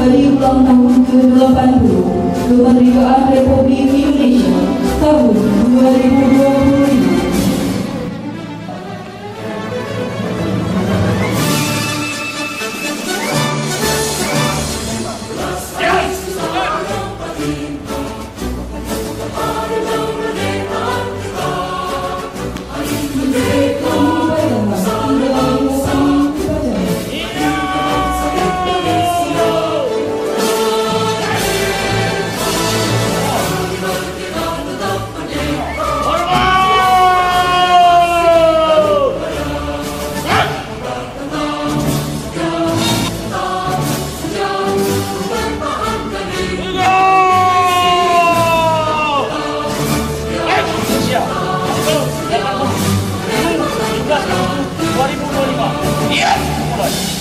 Hari Ulang Tahun ke-80 Kemerdekaan Republik Indonesia tahun 2025.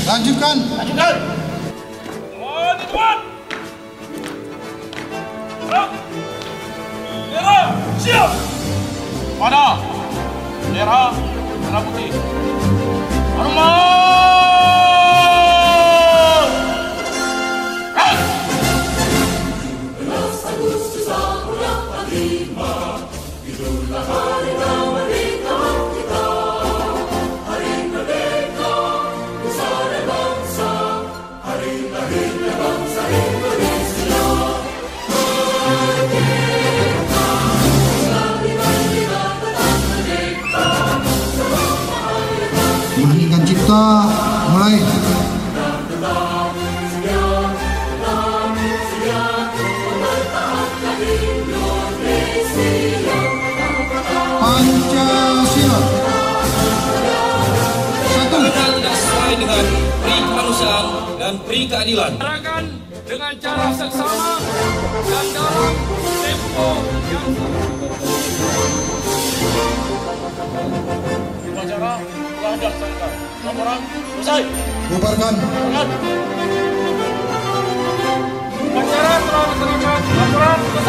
Lanjutkan. Oh, di depan. Merah, siap. Mana? Merah, merah putih. Hormat. Menyanyikan cipta mulai. Pancasila. Satu. Tidak sesuai dengan pri kemanusiaan dan pri keadilan. Gerakan dengan cara seksama dan dalam tempo yang upacara telah dilaksanakan. Laporan selesai. Bubarkan. Upacara telah dilaksanakan. Laporan selesai.